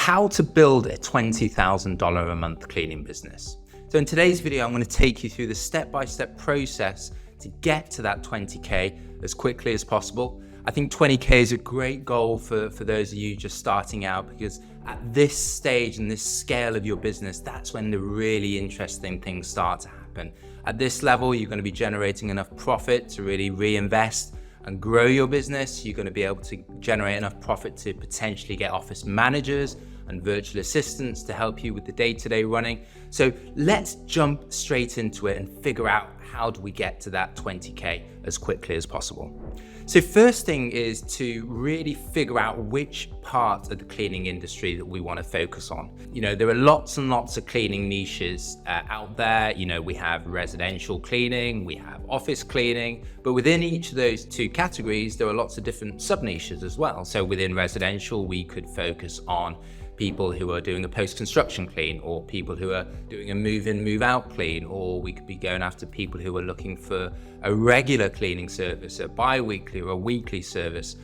how to build a $20,000 a month cleaning business. So in today's video, I'm going to take you through the step-by-step process to get to that 20K as quickly as possible. I think 20K is a great goal for those of you just starting out, because at this stage and this scale of your business, that's when the really interesting things start to happen. At this level, you're going to be generating enough profit to really reinvest and grow your business. You're going to be able to generate enough profit to potentially get office managers and virtual assistants to help you with the day-to-day running. So let's jump straight into it and figure out how do we get to that 20K as quickly as possible. So first thing is to really figure out which part of the cleaning industry that we want to focus on. There are lots and lots of cleaning niches out there. We have residential cleaning, we have office cleaning, but within each of those two categories, there are lots of different sub-niches as well. So within residential, we could focus on people who are doing a post-construction clean, or people who are doing a move-in, move-out clean, or we could be going after people who are looking for a regular cleaning service, a bi-weekly or a weekly service.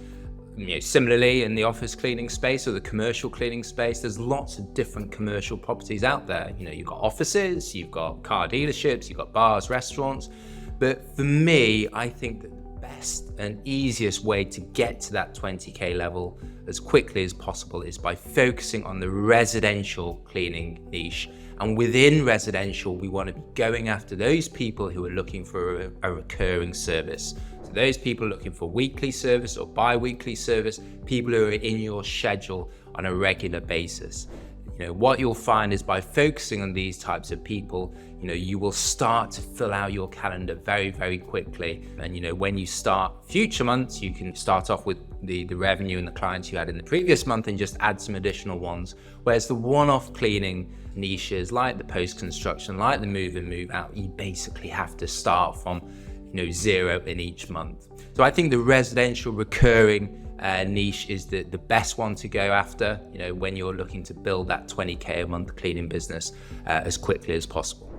Similarly, in the office cleaning space or the commercial cleaning space, there's lots of different commercial properties out there. You've got offices, you've got car dealerships, you've got bars, restaurants. But for me, I think that the best and easiest way to get to that 20K level as quickly as possible is by focusing on the residential cleaning niche. And within residential, we want to be going after those people who are looking for a recurring service. So those people looking for weekly service or bi-weekly service, people who are in your schedule on a regular basis. What you'll find is by focusing on these types of people, you will start to fill out your calendar very, very quickly. And when you start future months, you can start off with the revenue and the clients you had in the previous month and just add some additional ones. Whereas the one-off cleaning niches, like the post-construction, like the move in, move out, you basically have to start from zero in each month. So I think the residential recurring niche is the best one to go after, when you're looking to build that 20K a month cleaning business as quickly as possible.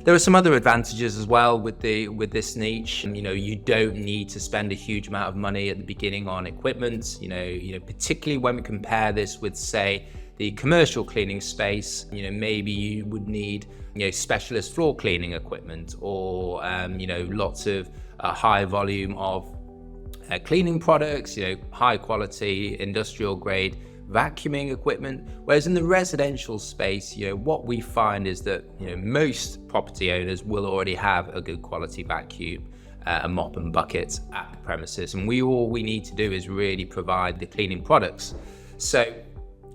There are some other advantages as well with this niche. You don't need to spend a huge amount of money at the beginning on equipment. Particularly when we compare this with, say, the commercial cleaning space. Maybe you would need specialist floor cleaning equipment, or lots of high volume of cleaning products, high quality industrial grade vacuuming equipment. Whereas in the residential space, what we find is that most property owners will already have a good quality vacuum, a mop and bucket at the premises, and all we need to do is really provide the cleaning products. So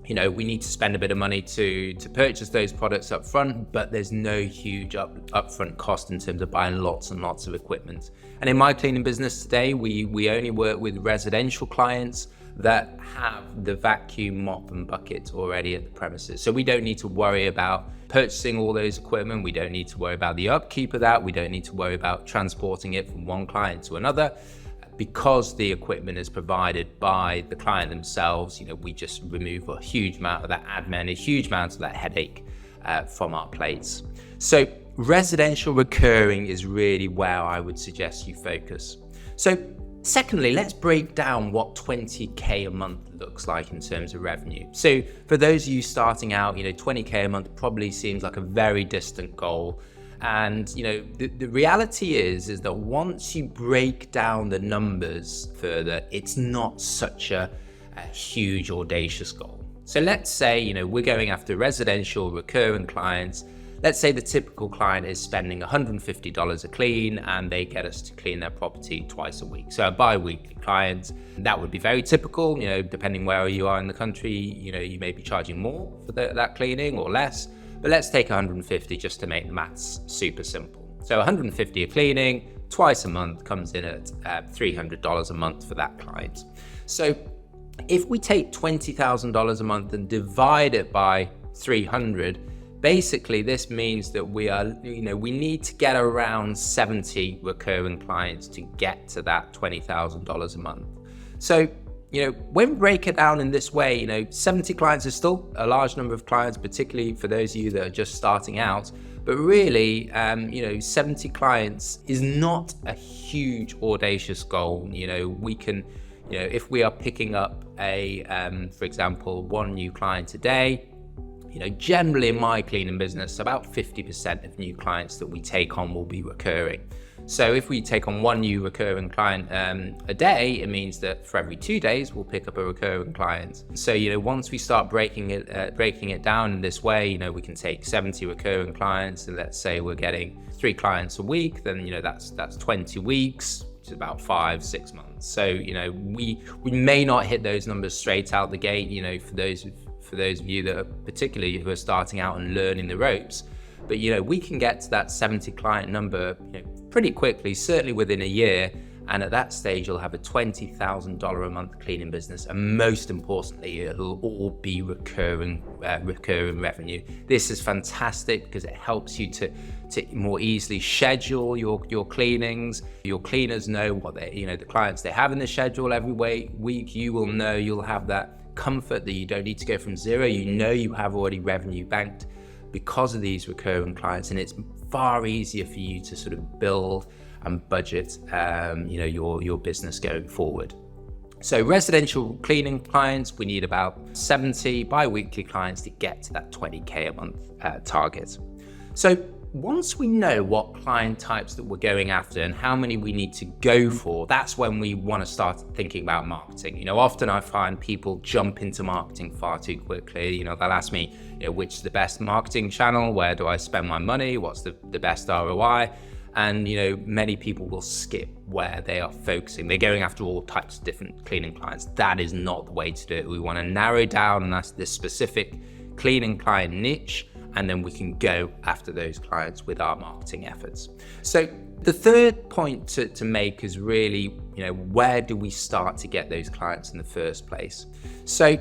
we need to spend a bit of money to purchase those products up front, but there's no huge upfront cost in terms of buying lots and lots of equipment. And in my cleaning business today, we only work with residential clients that have the vacuum, mop and bucket already at the premises. So we don't need to worry about purchasing all those equipment. We don't need to worry about the upkeep of that. We don't need to worry about transporting it from one client to another. Because the equipment is provided by the client themselves, we just remove a huge amount of that admin, a huge amount of that headache from our plates. So residential recurring is really where I would suggest you focus. So secondly, let's break down what 20K a month looks like in terms of revenue. So for those of you starting out, 20K a month probably seems like a very distant goal. And the reality is that once you break down the numbers further, it's not such a huge audacious goal. So let's say we're going after residential recurring clients. Let's say the typical client is spending $150 a clean, and they get us to clean their property twice a week. So a bi-weekly client, that would be very typical. Depending where you are in the country, you may be charging more for that cleaning or less. But let's take 150 just to make the maths super simple. So 150 a cleaning, twice a month, comes in at $300 a month for that client. So if we take $20,000 a month and divide it by 300, basically this means that we need to get around 70 recurring clients to get to that $20,000 a month. So when we break it down in this way, 70 clients is still a large number of clients, particularly for those of you that are just starting out. But really, 70 clients is not a huge audacious goal. We can if we are picking up for example, one new client a day, generally in my cleaning business, about 50% of new clients that we take on will be recurring. So if we take on one new recurring client a day, it means that for every 2 days, we'll pick up a recurring client. So, once we start breaking it down in this way, we can take 70 recurring clients, and let's say we're getting 3 clients a week, then, that's 20 weeks, which is about 5-6 months. So, we may not hit those numbers straight out the gate, for those of you that are particularly who are starting out and learning the ropes. But, we can get to that 70 client number, pretty quickly, certainly within a year. And at that stage, you'll have a $20,000 a month cleaning business. And most importantly, it'll all be recurring revenue. This is fantastic because it helps you to more easily schedule your cleanings. Your cleaners know what the clients they have in the schedule every week. You will know, you'll have that comfort that you don't need to go from zero. You have already revenue banked because of these recurring clients, and it's far easier for you to sort of build and budget your business going forward. So residential cleaning clients, we need about 70 bi-weekly clients to get to that 20K a month target. So once we know what client types that we're going after and how many we need to go for, that's when we want to start thinking about marketing. Often I find people jump into marketing far too quickly. They'll ask me, which is the best marketing channel? Where do I spend my money? What's the best ROI? And, many people will skip where they are focusing. They're going after all types of different cleaning clients. That is not the way to do it. We want to narrow down, and that's this specific cleaning client niche, and then we can go after those clients with our marketing efforts. So the third point to make is really, where do we start to get those clients in the first place? So,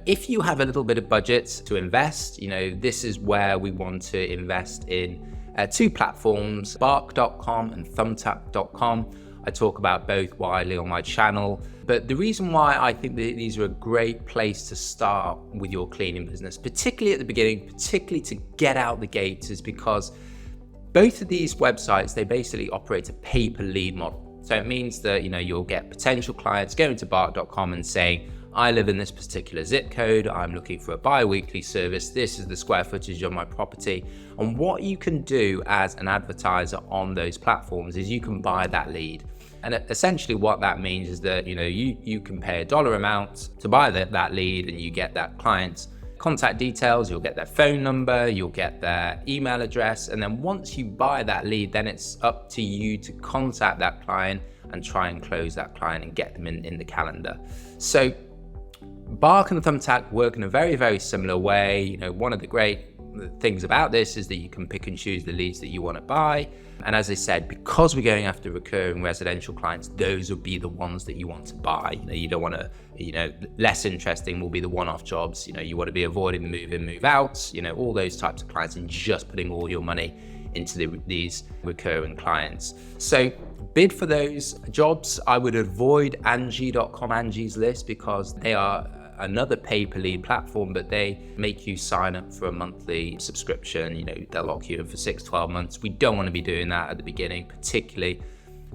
if you have a little bit of budget to invest, this is where we want to invest in 2 platforms, bark.com and thumbtack.com. I talk about both widely on my channel, but the reason why I think that these are a great place to start with your cleaning business, particularly at the beginning, particularly to get out the gates, is because both of these websites, they basically operate a pay-per-lead model. So it means that, you'll get potential clients going to bark.com and saying, I live in this particular zip code, I'm looking for a bi-weekly service, this is the square footage of my property. And what you can do as an advertiser on those platforms is you can buy that lead. And essentially what that means is that, you can pay a dollar amount to buy that lead, and you get that client's contact details, you'll get their phone number, you'll get their email address. And then once you buy that lead, then it's up to you to contact that client and try and close that client and get them in the calendar. So Bark and Thumbtack work in a very, very similar way. One of the great things about this is that you can pick and choose the leads that you want to buy. And as I said, because we're going after recurring residential clients, those will be the ones that you want to buy. You don't want to, less interesting will be the one-off jobs. You want to be avoiding the move-in, move-outs, all those types of clients, and just putting all your money into these recurring clients. So bid for those jobs. I would avoid Angie.com, Angie's List, because they are another pay-per-lead platform, but they make you sign up for a monthly subscription. They'll lock you in for 6-12 months. We don't want to be doing that at the beginning, particularly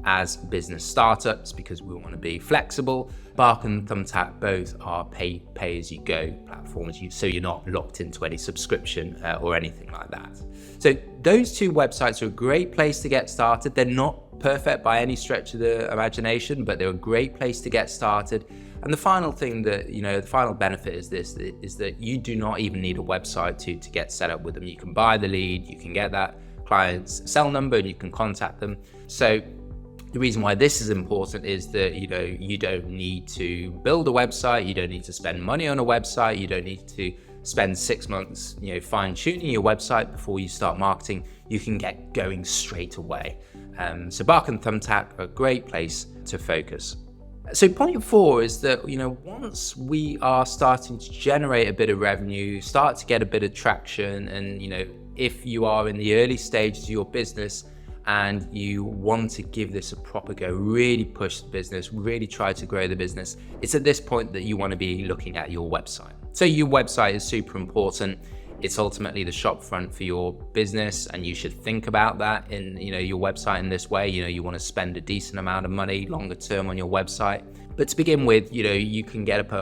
as business startups, because we want to be flexible. Bark and Thumbtack both are pay-as-you-go platforms, so you're not locked into any subscription or anything like that. So those 2 websites are a great place to get started. They're not perfect by any stretch of the imagination, but they're a great place to get started. And the final thing that, the final benefit is that you do not even need a website to get set up with them. You can buy the lead, you can get that client's cell number, and you can contact them. So the reason why this is important is that, you don't need to build a website, you don't need to spend money on a website, you don't need to spend 6 months, fine-tuning your website before you start marketing. You can get going straight away. So Bark and Thumbtack are a great place to focus. So point 4 is that, once we are starting to generate a bit of revenue, start to get a bit of traction, and, if you are in the early stages of your business and you want to give this a proper go, really push the business, really try to grow the business, it's at this point that you want to be looking at your website. So your website is super important. It's ultimately the shop front for your business, and you should think about that in your website in this way. You want to spend a decent amount of money longer term on your website. But to begin with, you can get up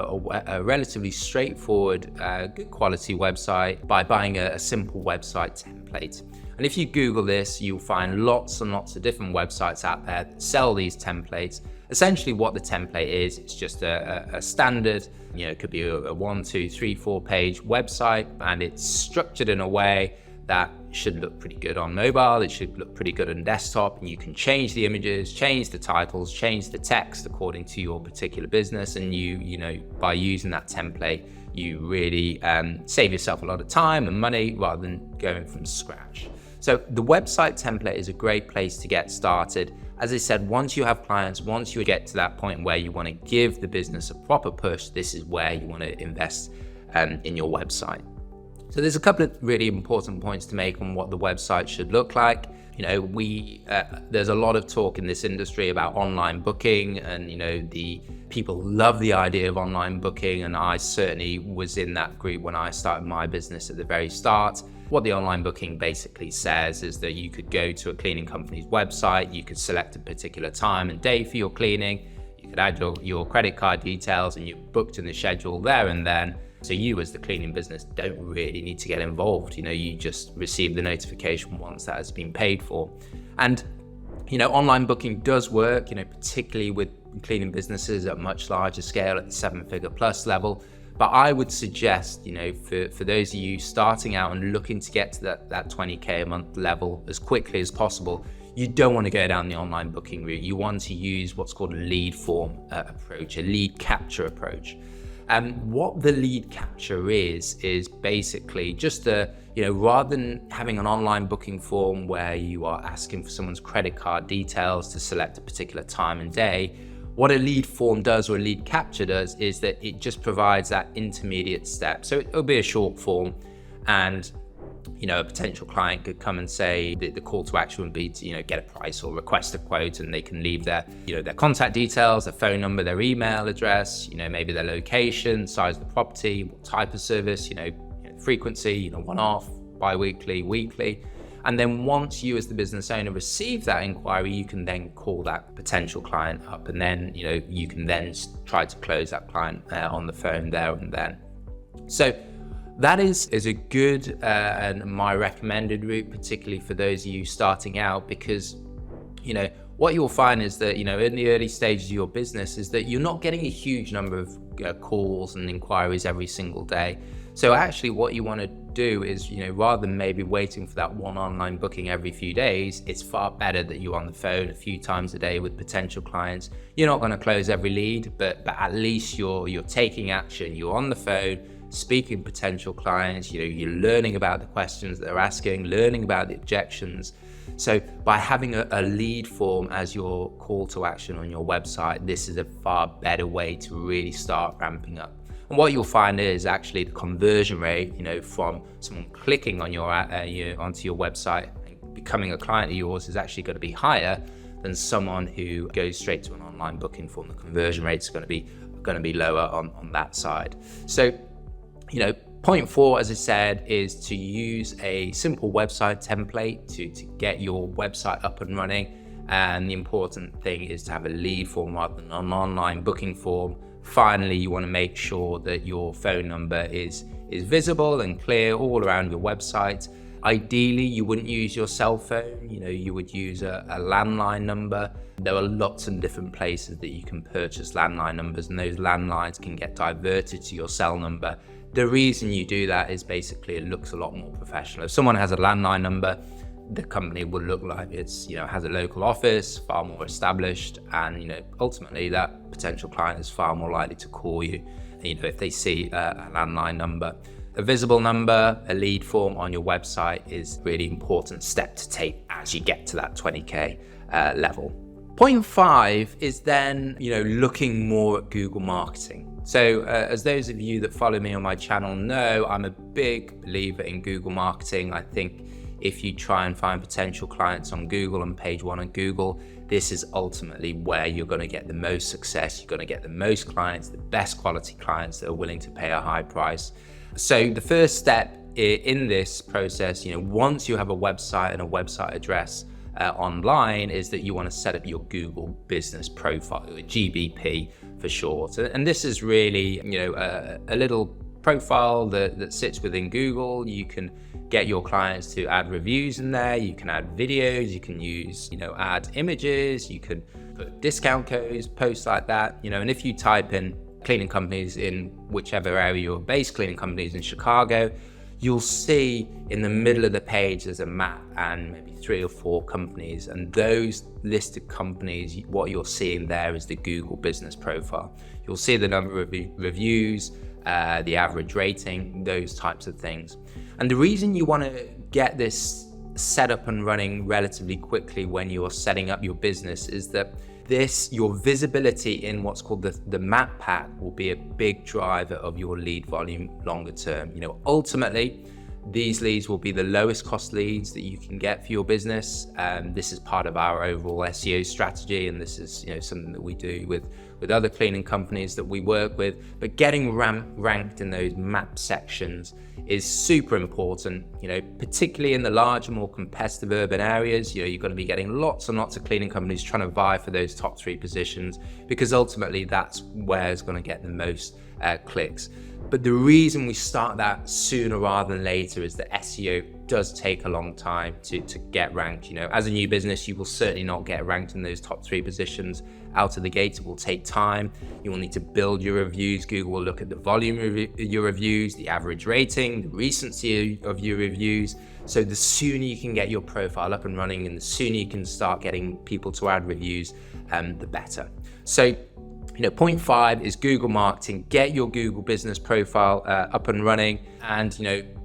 a relatively straightforward, good quality website by buying a simple website template. And if you Google this, you'll find lots and lots of different websites out there that sell these templates. Essentially what the template is, it's just a standard, it could be a 1, 2, 3, 4 page website, and it's structured in a way that should look pretty good on mobile, it should look pretty good on desktop, and you can change the images, change the titles, change the text according to your particular business. And by using that template, you really save yourself a lot of time and money rather than going from scratch. So the website template is a great place to get started. As I said, once you have clients, once you get to that point where you want to give the business a proper push, this is where you want to invest in your website. So there's a couple of really important points to make on what the website should look like. There's a lot of talk in this industry about online booking, and the people love the idea of online booking, and I certainly was in that group when I started my business at the very start. What the online booking basically says is that you could go to a cleaning company's website, you could select a particular time and day for your cleaning, you could add your credit card details, and you're booked in the schedule there and then. So you as the cleaning business don't really need to get involved. You just receive the notification once that has been paid for. And online booking does work, particularly with cleaning businesses at much larger scale, at the 7-figure plus level. But I would suggest, for those of you starting out and looking to get to that 20K a month level as quickly as possible, you don't want to go down the online booking route. You want to use what's called a lead form approach, a lead capture approach. What the lead capture is basically just rather than having an online booking form where you are asking for someone's credit card details to select a particular time and day, what a lead form does, or a lead capture does, is that it just provides that intermediate step. So it'll be a short form, and a potential client could come and say the call to action would be to get a price or request a quote, and they can leave their contact details, their phone number, their email address, maybe their location, size of the property, what type of service, frequency, one-off, bi-weekly, weekly. And then once you as the business owner receive that inquiry, you can then call that potential client up, and then you can then try to close that client on the phone there and then. So that is a good and my recommended route, particularly for those of you starting out, because what you'll find is that in the early stages of your business is that you're not getting a huge number of calls and inquiries every single day. So actually what you want to do is, rather than maybe waiting for that one online booking every few days, it's far better that you're on the phone a few times a day with potential clients. You're not going to close every lead, but at least you're taking action. You're on the phone, speaking to potential clients, you're learning about the questions they're asking, learning about the objections. So by having a lead form as your call to action on your website, this is a far better way to really start ramping up. And what you'll find is actually the conversion rate, from someone clicking on onto your website and becoming a client of yours, is actually going to be higher than someone who goes straight to an online booking form. The conversion rate is going to be lower on that side. So, point 4, as I said, is to use a simple website template to get your website up and running. And the important thing is to have a lead form rather than an online booking form. Finally, you want to make sure that your phone number is visible and clear all around your website. Ideally, you wouldn't use your cell phone, you would use a landline number. There are lots of different places that you can purchase landline numbers, and those landlines can get diverted to your cell number. The reason you do that is basically it looks a lot more professional. If someone has a landline number, the company will look like it's has a local office, far more established, and ultimately that potential client is far more likely to call you if they see a landline number. A visible number, a lead form on your website is a really important step to take as you get to that 20K level. Point 5 is then looking more at Google marketing. So as those of you that follow me on my channel know, I'm a big believer in Google marketing. I think if you try and find potential clients on Google and page 1 on Google, this is ultimately where you're going to get the most success. You're going to get the most clients, the best quality clients that are willing to pay a high price. So the first step in this process, once you have a website and a website address, online is that you want to set up your Google business profile, or GBP for short. And this is really, a little profile that sits within Google. You can get your clients to add reviews in there. You can add videos. You can use, add images. You can put discount codes, posts like that, and if you type in cleaning companies in whichever area you're based, cleaning companies in Chicago, you'll see in the middle of the page there's a map and maybe 3 or 4 companies, and those listed companies, what you're seeing there is the Google business profile. You'll see the number of reviews, the average rating, those types of things. And the reason you want to get this set up and running relatively quickly when you're setting up your business is that your visibility in what's called the map pack will be a big driver of your lead volume longer term. Ultimately, these leads will be the lowest cost leads that you can get for your business. This is part of our overall SEO strategy, and this is something that we do with other cleaning companies that we work with. But getting ranked in those map sections is super important, particularly in the larger, more competitive urban areas. You're going to be getting lots and lots of cleaning companies trying to vie for those top 3 positions, because ultimately that's where it's going to get the most clicks. But the reason we start that sooner rather than later is that SEO does take a long time to get ranked. As a new business, you will certainly not get ranked in those top 3 positions out of the gate. It will take time. You will need to build your reviews. Google will look at the volume of your reviews, the average rating, the recency of your reviews. So the sooner you can get your profile up and running and the sooner you can start getting people to add reviews, the better. So point 5 is Google marketing. Get your Google business profile up and running, and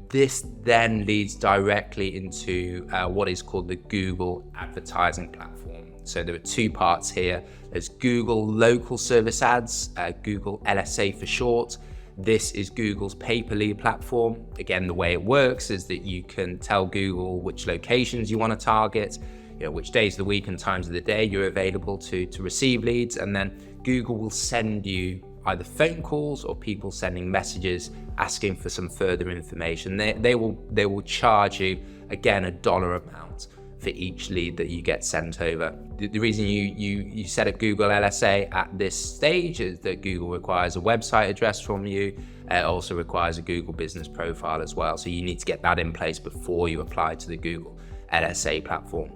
this then leads directly into what is called the Google advertising platform. So there are 2 parts here. There's Google local service ads, Google LSA for short. This is Google's pay-per-lead platform. Again, the way it works is that you can tell Google which locations you want to target, which days of the week and times of the day you're available to receive leads, and then Google will send you either phone calls or people sending messages asking for some further information. They will charge you, again, a dollar amount for each lead that you get sent over. The reason you set up Google LSA at this stage is that Google requires a website address from you. It also requires a Google business profile as well. So you need to get that in place before you apply to the Google LSA platform.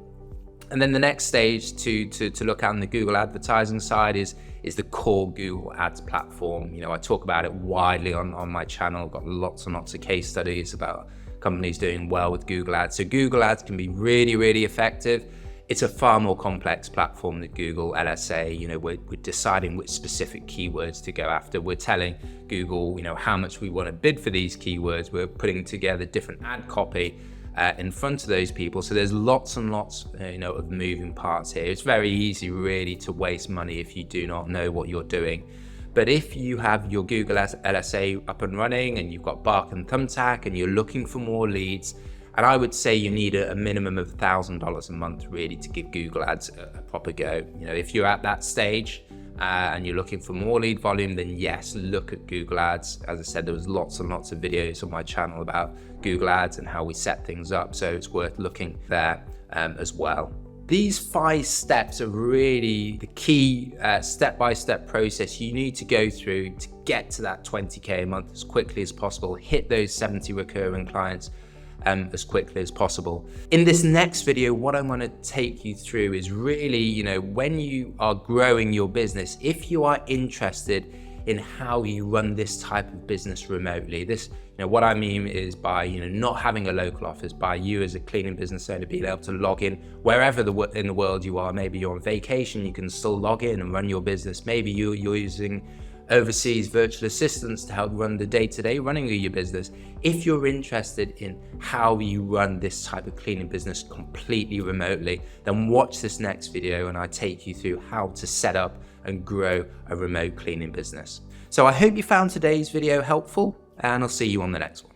And then the next stage to look at on the Google advertising side is the core Google Ads platform. I talk about it widely on my channel. I've got lots and lots of case studies about companies doing well with Google Ads. So Google Ads can be really, really effective. It's a far more complex platform than Google LSA. We're deciding which specific keywords to go after. We're telling Google, how much we want to bid for these keywords. We're putting together different ad copy in front of those people. So there's lots and lots of moving parts here. It's very easy really to waste money if you do not know what you're doing. But if you have your Google LSA up and running and you've got Bark and Thumbtack and you're looking for more leads, and I would say you need a minimum of $1,000 a month really to give Google Ads a proper go. If you're at that stage and you're looking for more lead volume, then yes, look at Google Ads. As I said, there was lots and lots of videos on my channel about Google Ads and how we set things up, so it's worth looking there as well. These 5 steps are really the key step-by-step process you need to go through to get to that 20K a month as quickly as possible, hit those 70 recurring clients as quickly as possible. In this next video, what I'm going to take you through is really, when you are growing your business, if you are interested in how you run this type of business remotely. What I mean is by not having a local office, by you as a cleaning business owner being able to log in wherever in the world you are. Maybe you're on vacation, you can still log in and run your business. Maybe you're using overseas virtual assistants to help run the day-to-day running of your business. If you're interested in how you run this type of cleaning business completely remotely, then watch this next video and I take you through how to set up and grow a remote cleaning business. So I hope you found today's video helpful, and I'll see you on the next one.